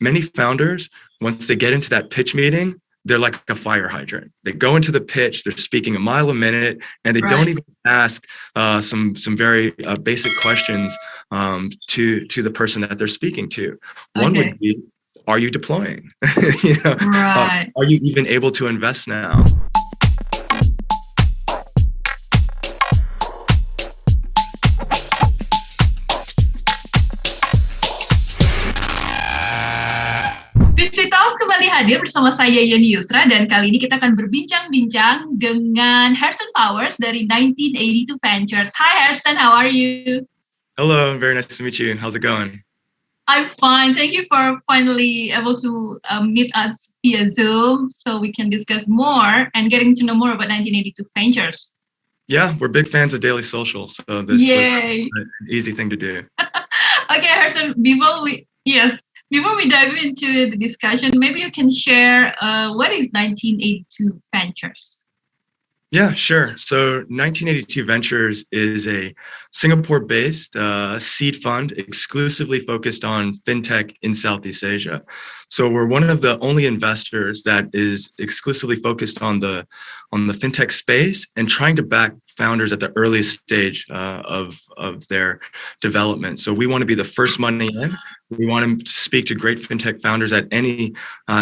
many founders, once they get into that pitch meeting, they're like a fire hydrant. They go into the pitch, they're speaking a mile a minute, and they don't even ask some very basic questions to the person that they're speaking to. One would be, are you deploying? Are you even able to invest now? VCtalks kembali hadir bersama saya Yeni Yusra, dan kali ini kita akan berbincang-bincang dengan Herston Powers dari 1982 Ventures. Hi Herston, how are you? Hello, very nice to meet you. How's it going? I'm fine. Thank you for finally able to meet us via Zoom so we can discuss more and getting to know more about 1982 Ventures. Yeah, we're big fans of Dailysocial, so this was an easy thing to do. Okay, Herston, before we dive into the discussion, maybe you can share what is 1982 Ventures? Yeah, sure. So 1982 Ventures is a Singapore-based seed fund exclusively focused on fintech in Southeast Asia. So we're one of the only investors that is exclusively focused on the fintech space and trying to back founders at the earliest stage of their development. So we want to be the first money in. We want to speak to great fintech founders at any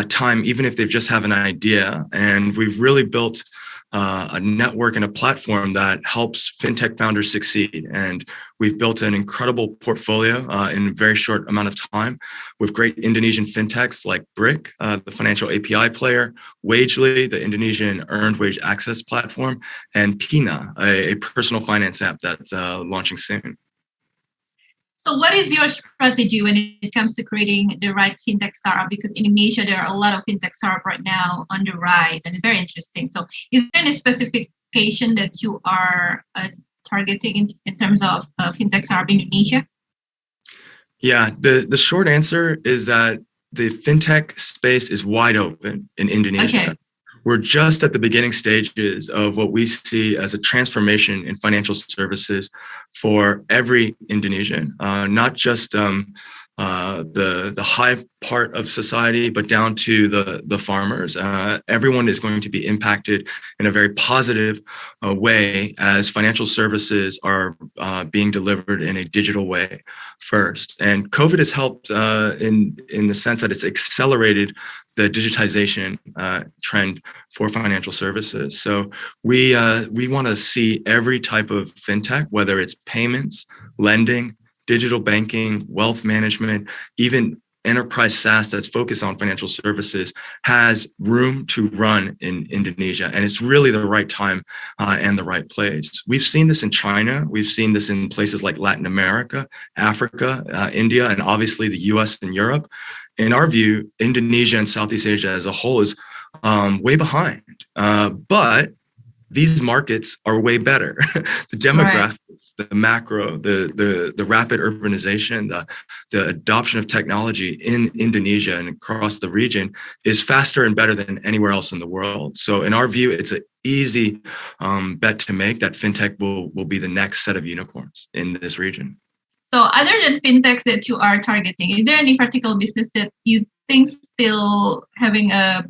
time, even if they just have an idea. And we've really built a network and a platform that helps fintech founders succeed. And we've built an incredible portfolio in a very short amount of time with great Indonesian fintechs like Brick, the financial API player, Wagely, the Indonesian earned wage access platform, and Pina, a personal finance app that's launching soon. So what is your strategy when it comes to creating the right fintech startup? Because in Indonesia, there are a lot of fintech startup right now on the rise, and it's very interesting. So is there any specification that you are targeting in terms of fintech startup in Indonesia? Yeah, the short answer is that the fintech space is wide open in Indonesia. Okay. We're just at the beginning stages of what we see as a transformation in financial services for every Indonesian, not just the high part of society, but down to the farmers. Everyone is going to be impacted in a very positive way as financial services are being delivered in a digital way first. And COVID has helped in the sense that it's accelerated the digitization trend for financial services. So we want to see every type of fintech, whether it's payments, lending, digital banking, wealth management, even enterprise SaaS that's focused on financial services, has room to run in Indonesia. And it's really the right time and the right place. We've seen this in China. We've seen this in places like Latin America, Africa, India, and obviously the US and Europe. In our view, Indonesia and Southeast Asia as a whole is way behind. But these markets are way better. The demographics, the macro, the rapid urbanization, the adoption of technology in Indonesia and across the region is faster and better than anywhere else in the world. So in our view, it's an easy bet to make that fintech will be the next set of unicorns in this region. So other than fintechs that you are targeting, is there any particular business that you think still having a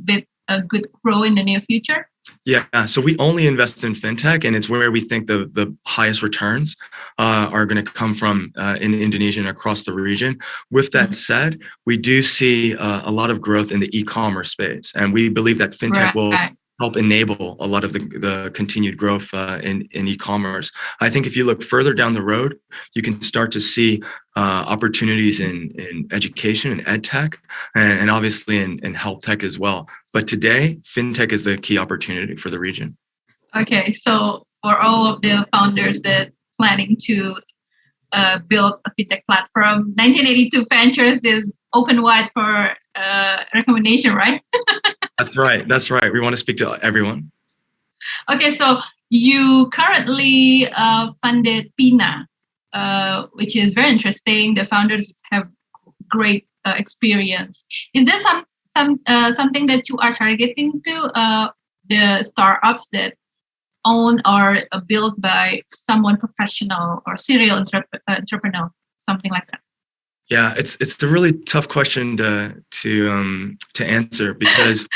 good grow in the near future? Yeah, so we only invest in fintech, and it's where we think the highest returns are going to come from in Indonesia and across the region. With that said, we do see a lot of growth in the e-commerce space, and we believe that fintech will help enable a lot of the continued growth in e-commerce. I think if you look further down the road, you can start to see opportunities in education and ed tech, and obviously in health tech as well. But today, fintech is the key opportunity for the region. Okay, so for all of the founders that planning to build a fintech platform, 1982 Ventures is open wide for recommendation, right? That's right. We want to speak to everyone. Okay, so you currently funded Pina, which is very interesting. The founders have great experience. Is there something that you are targeting to the startups that owned or built by someone professional or serial entrepreneur, something like that? Yeah, it's a really tough question to answer because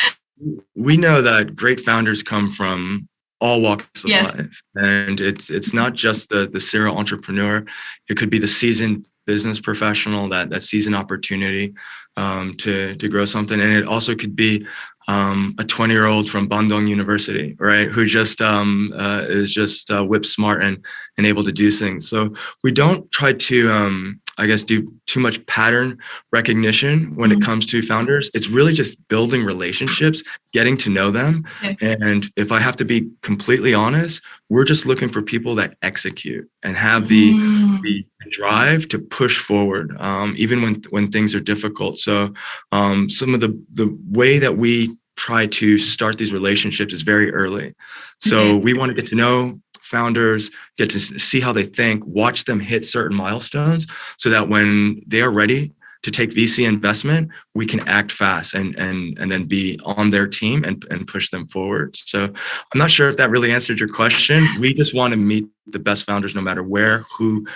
we know that great founders come from all walks of Yes. life, and it's not just the serial entrepreneur. It could be the seasoned business professional that sees an opportunity to grow something, and it also could be a 20-year-old from Bandung University, right, who just is just whip smart and able to do things. So we don't try to I guess do too much pattern recognition when it comes to founders. It's really just building relationships, getting to know them. Okay. And if I have to be completely honest, we're just looking for people that execute and have the drive to push forward, even when things are difficult. So some of the way that we try to start these relationships is very early. So we want to get to know founders, get to see how they think, watch them hit certain milestones so that when they are ready to take VC investment, we can act fast and then be on their team and push them forward. So I'm not sure if that really answered your question. We just want to meet the best founders no matter where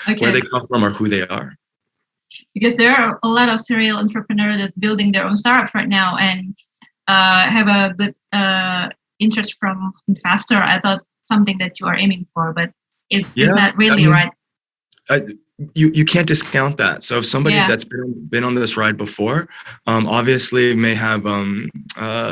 they come from or who they are. Because there are a lot of serial entrepreneurs that building their own startups right now and have a good interest from investor. I thought something that you are aiming for, but it's not really right. You can't discount that. So if somebody that's been on this ride before, obviously may have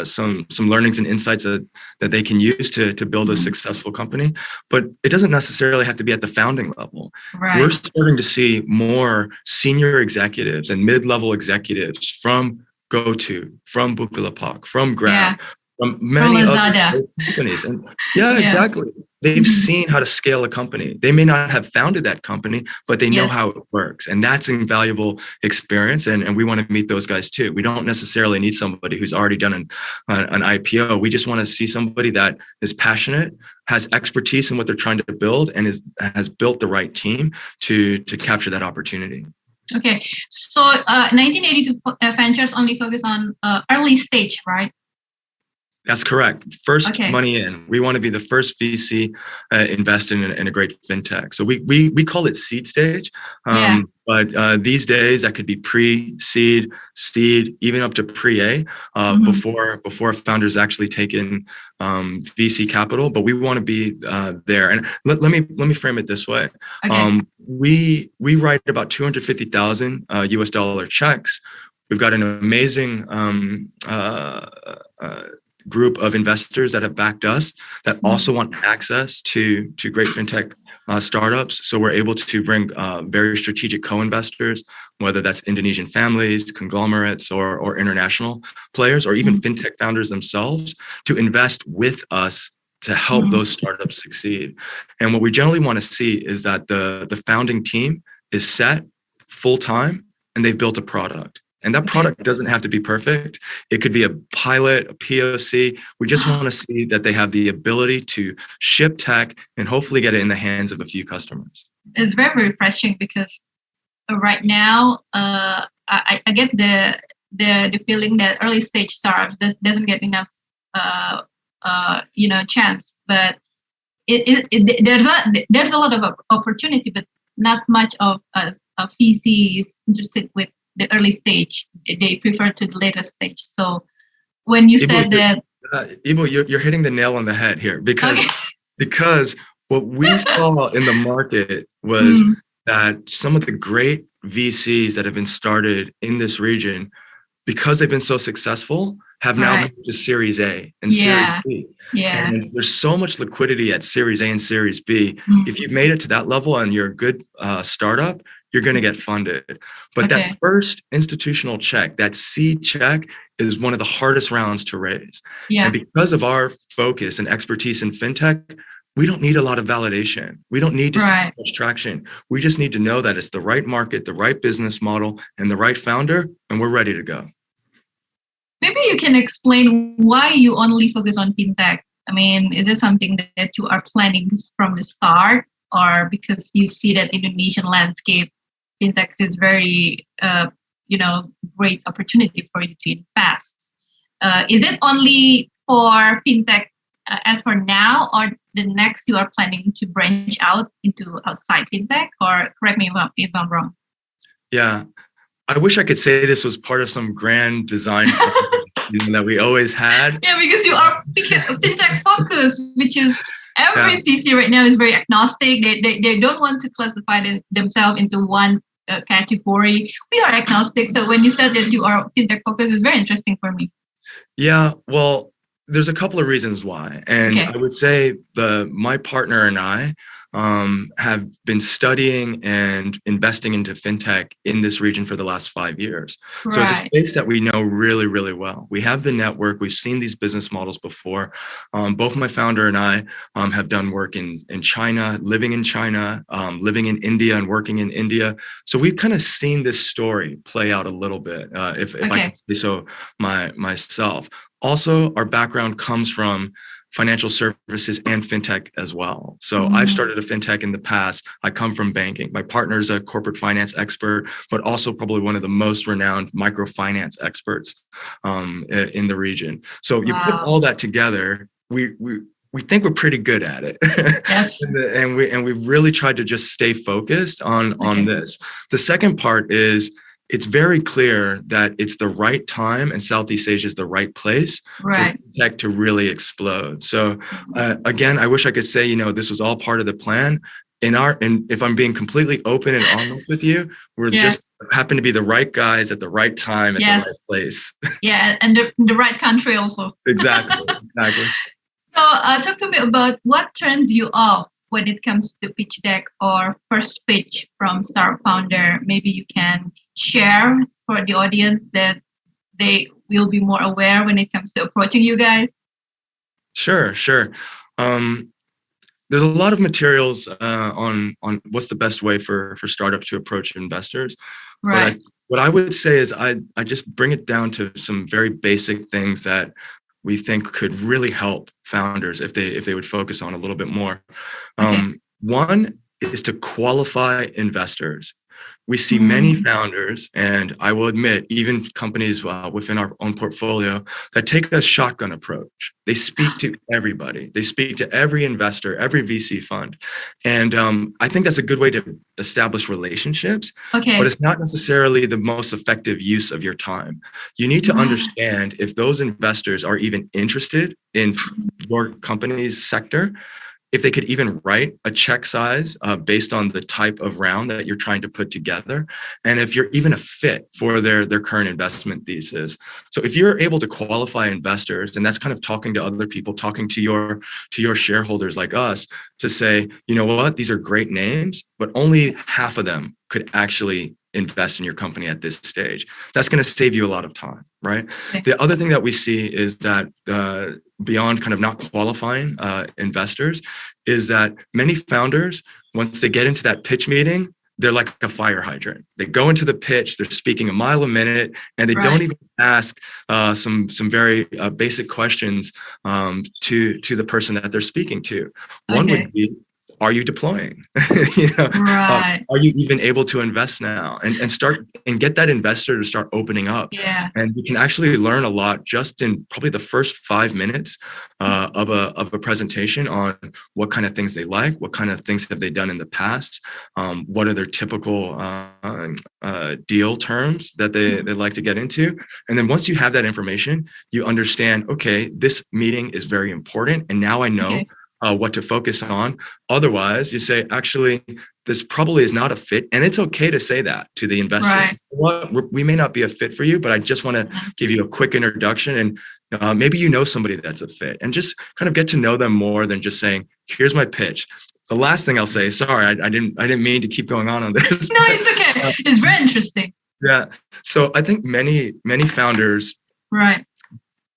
some learnings and insights that they can use to build a successful company, but it doesn't necessarily have to be at the founding level. Right. We're starting to see more senior executives and mid-level executives from GoTo, from Bukalapak, from Grab, from many other companies. And exactly. They've seen how to scale a company. They may not have founded that company, but they know how it works. And that's an invaluable experience. And we want to meet those guys too. We don't necessarily need somebody who's already done an IPO. We just want to see somebody that is passionate, has expertise in what they're trying to build, and has built the right team to capture that opportunity. Okay. So 1982 Ventures only focus on early stage, right? That's correct. First money in. We want to be the first VC invest in a great fintech. So we call it seed stage. But these days that could be pre-seed, seed, even up to pre-A before founders actually take in VC capital. But we want to be there. And let me frame it this way. Okay. We write about 250,000 US dollar checks. We've got an amazing group of investors that have backed us that also want access to great fintech startups. So we're able to bring very strategic co-investors, whether that's Indonesian families, conglomerates, or international players, or even fintech founders themselves, to invest with us to help those startups succeed. And what we generally want to see is that the founding team is set full-time and they've built a product. And that product doesn't have to be perfect. It could be a pilot, a POC. We just want to see that they have the ability to ship tech and hopefully get it in the hands of a few customers. It's very refreshing because right now I get the feeling that early stage startups doesn't get enough chance. But there's a lot of opportunity, but not much of VCs interested with the early stage. They prefer to the later stage. So when you said that, Ibu, you're hitting the nail on the head here because what we saw in the market was that some of the great VCs that have been started in this region, because they've been so successful, have now moved to Series A and Series B. Yeah. And there's so much liquidity at Series A and Series B. If you've made it to that level and you're a good startup, you're going to get funded. But that first institutional check, that seed check, is one of the hardest rounds to raise. Yeah. And because of our focus and expertise in fintech, we don't need a lot of validation. We don't need to see much traction. We just need to know that it's the right market, the right business model, and the right founder, and we're ready to go. Maybe you can explain why you only focus on fintech. I mean, is it something that you are planning from the start, or because you see that Indonesian landscape, fintech is very, great opportunity for you to invest? Is it only for fintech as for now, or the next you are planning to branch out into outside fintech? Or correct me if I'm wrong. Yeah. I wish I could say this was part of some grand design that we always had. Yeah, because you are fintech focused, which is every VC right now is very agnostic. They don't want to classify themselves into one category. We are agnostic. So when you said that you are fintech focused, it's very interesting for me. Yeah, well, there's a couple of reasons why. And I would say my partner and I have been studying and investing into fintech in this region for the last 5 years. Right. So it's a space that we know really, really well. We have the network. We've seen these business models before. Both my founder and I have done work in China, living in China, living in India and working in India. So we've kind of seen this story play out a little bit, if I can say so myself. Also, our background comes from financial services and fintech as well. So I've started a fintech in the past. I come from banking. My partner's a corporate finance expert, but also probably one of the most renowned microfinance experts in the region. So you put all that together, we think we're pretty good at it. Yes. and we've really tried to just stay focused on this. The second part is, it's very clear that it's the right time and Southeast Asia is the right place for tech to really explode. So again, I wish I could say, this was all part of the plan. And if I'm being completely open and honest with you, we're just happen to be the right guys at the right time at the right place. Yeah, and the right country also. Exactly. So talk to me about what turns you off when it comes to pitch deck or first pitch from startup founder. Maybe you can share for the audience that they will be more aware when it comes to approaching you guys. Sure. There's a lot of materials on what's the best way for startups to approach investors. Right. But what I would say is I just bring it down to some very basic things that we think could really help founders if they would focus on a little bit more. One is to qualify investors. We see many founders, and I will admit, even companies within our own portfolio that take a shotgun approach. They speak to everybody. They speak to every investor, every VC fund. And I think that's a good way to establish relationships, but it's not necessarily the most effective use of your time. You need to understand if those investors are even interested in your company's sector, if they could even write a check size based on the type of round that you're trying to put together, and if you're even a fit for their current investment thesis. So if you're able to qualify investors, and that's kind of talking to other people, talking to your shareholders like us, to say, you know what, these are great names, but only half of them could actually invest in your company at this stage. That's going to save you a lot of time, right? The other thing that we see is that beyond kind of not qualifying investors is that many founders, once they get into that pitch meeting, they're like a fire hydrant. They go into the pitch, they're speaking a mile a minute, and they don't even ask some very basic questions to the person that they're speaking to. One would be, are you deploying? Are you even able to invest now? And start and get that investor to start opening up. Yeah. And you can actually learn a lot just in probably the first 5 minutes of a presentation on what kind of things they like, what kind of things have they done in the past, what are their typical deal terms that they like to get into. And then once you have that information, you understand, okay, this meeting is very important. And now I know what to focus on. Otherwise, you say, actually, this probably is not a fit. And it's okay to say that to the investor. Right. Well, we may not be a fit for you, but I just want to give you a quick introduction. And maybe you know somebody that's a fit, and just kind of get to know them more than just saying, here's my pitch. The last thing I'll say, sorry, I didn't mean to keep going on this. No, it's okay. It's very interesting. Yeah. So I think many founders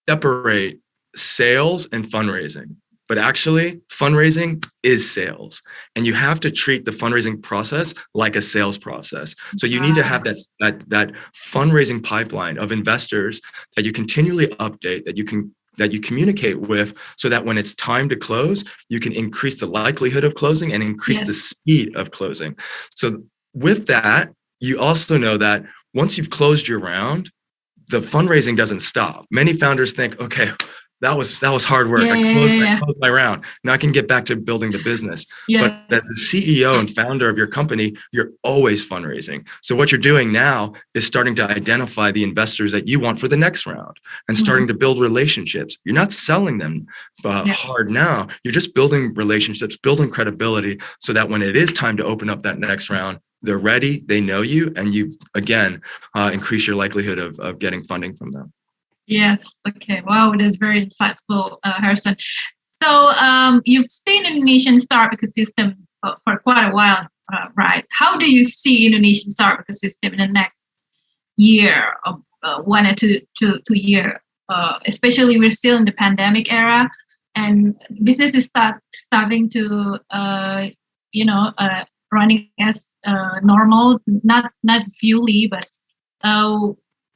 separate sales and fundraising. But actually, fundraising is sales, and you have to treat the fundraising process like a sales process. So you need to have that fundraising pipeline of investors that you continually update, that you communicate with, so that when it's time to close, you can increase the likelihood of closing and increase the speed of closing. So with that, you also know that once you've closed your round, the fundraising doesn't stop. Many founders think, okay, that was hard work. I closed my round. Now I can get back to building the business. But as the CEO and founder of your company, you're always fundraising. So what you're doing now is starting to identify the investors that you want for the next round and starting to build relationships. You're not selling them hard now. You're just building relationships, building credibility so that when it is time to open up that next round, they're ready, they know you, and you, again, increase your likelihood of getting funding from them. Yes. Okay. Wow. It is very insightful, Herston. So you've seen Indonesian startup ecosystem for quite a while, right? How do you see Indonesian startup ecosystem in the next year, or 1 or 2 year? Especially we're still in the pandemic era, and business is starting to running as normal, not fully, but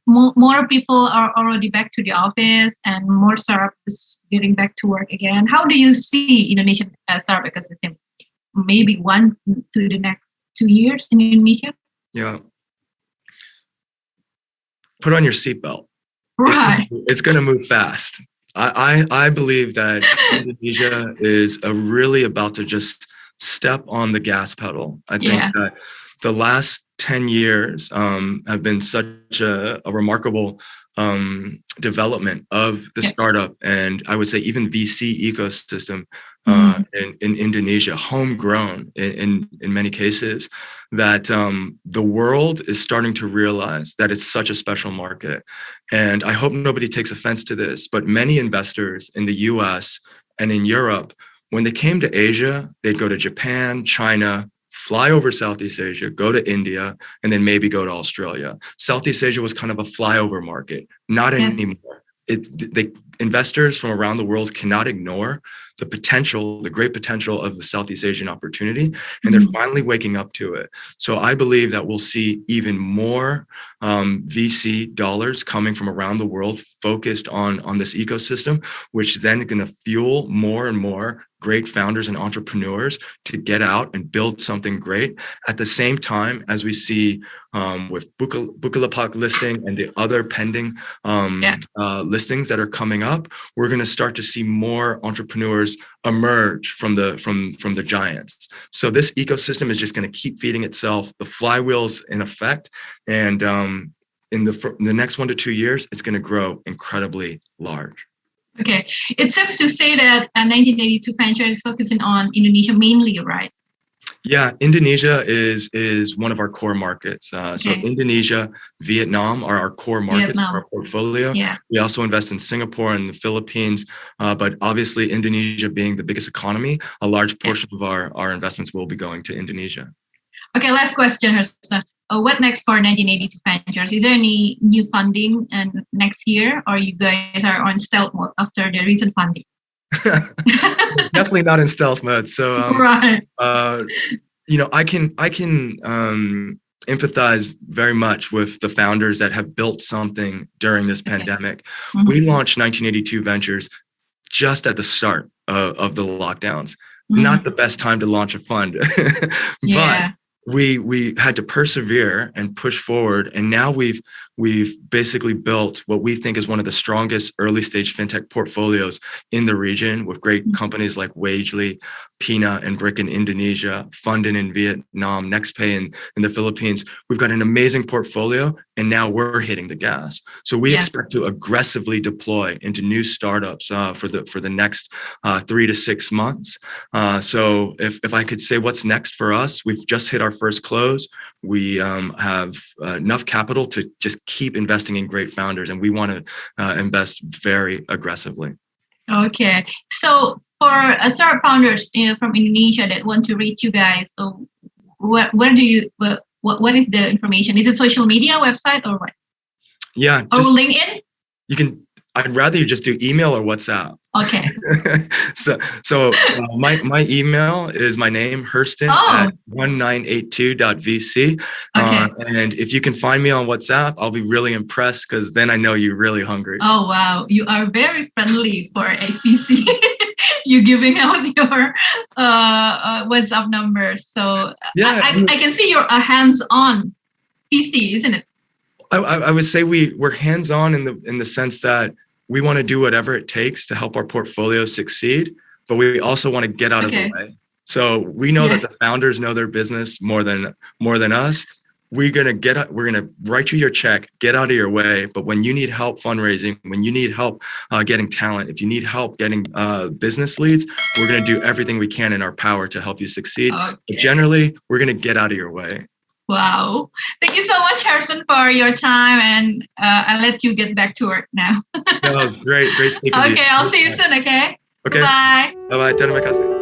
more people are already back to the office, and more startups getting back to work again. How do you see Indonesian startup ecosystem? Maybe 1 to the next 2 years in Indonesia? Yeah. Put on your seatbelt. Right. It's going to move fast. I believe that Indonesia is really about to just step on the gas pedal. I think that the last 10 years have been such a remarkable development of the startup, and I would say even VC ecosystem in Indonesia, homegrown in many cases, that the world is starting to realize that it's such a special market. And I hope nobody takes offense to this, but many investors in the US and in Europe, when they came to Asia, they'd go to Japan, China, fly over Southeast Asia, go to India, and then maybe go to Australia. Southeast Asia was kind of a flyover market, not anymore. The investors from around the world cannot ignore the potential, the great potential of the Southeast Asian opportunity, and they're finally waking up to it. So I believe that we'll see even more VC dollars coming from around the world focused on this ecosystem, which is then going to fuel more and more great founders and entrepreneurs to get out and build something great. At the same time, as we see with Bukalapak listing and the other pending listings that are coming up, we're going to start to see more entrepreneurs emerge from the giants. So this ecosystem is just going to keep feeding itself. The flywheel's in effect, and in the next 1 to 2 years, it's going to grow incredibly large. Okay, it's safe to say that 1982 Venture is focusing on Indonesia mainly, right? Yeah, Indonesia is one of our core markets. So Indonesia, Vietnam are our core markets for our portfolio. Yeah. We also invest in Singapore and the Philippines, but obviously Indonesia being the biggest economy, a large portion of our investments will be going to Indonesia. Okay, last question, Herston. What next for 1982 Ventures? Is there any new funding next year, or you guys are on stealth mode after the recent funding? Definitely not in stealth mode. So, I can empathize very much with the founders that have built something during this pandemic. We launched 1982 Ventures just at the start of the lockdowns. Not the best time to launch a fund, but we had to persevere and push forward, and now we've basically built what we think is one of the strongest early stage fintech portfolios in the region, with great companies like Wagely, Pina and Brick in Indonesia, Fundin in Vietnam, NextPay in the Philippines. We've got an amazing portfolio, and now we're hitting the gas. So we expect to aggressively deploy into new startups for the next 3 to 6 months. So if I could say what's next for us, we've just hit our first close. We have enough capital to just keep investing in great founders, and we want to invest very aggressively. Okay, so for startup founders from Indonesia that want to reach you guys, where do you? What is the information? Is it social media, website, or what? Yeah, or LinkedIn? You can. I'd rather you just do email or WhatsApp. Okay. so my email is my name, Herston, at 1982.vc. Okay. And if you can find me on WhatsApp, I'll be really impressed, because then I know you're really hungry. Oh, wow. You are very friendly for a VC. You're giving out your WhatsApp number. So yeah, I can see you're a hands-on VC, isn't it? I would say we're hands-on in the sense that we want to do whatever it takes to help our portfolio succeed, but we also want to get out of the way. So we know that the founders know their business more than us. We're gonna write you your check, get out of your way. But when you need help fundraising, when you need help getting talent, if you need help getting business leads, we're gonna do everything we can in our power to help you succeed. But generally, we're gonna get out of your way. Wow. Thank you so much, Herston, for your time. And I'll let you get back to work now. That was great. Great speaking to you. Okay, I'll see you soon, okay? Okay. Bye. Bye-bye. Terima kasih.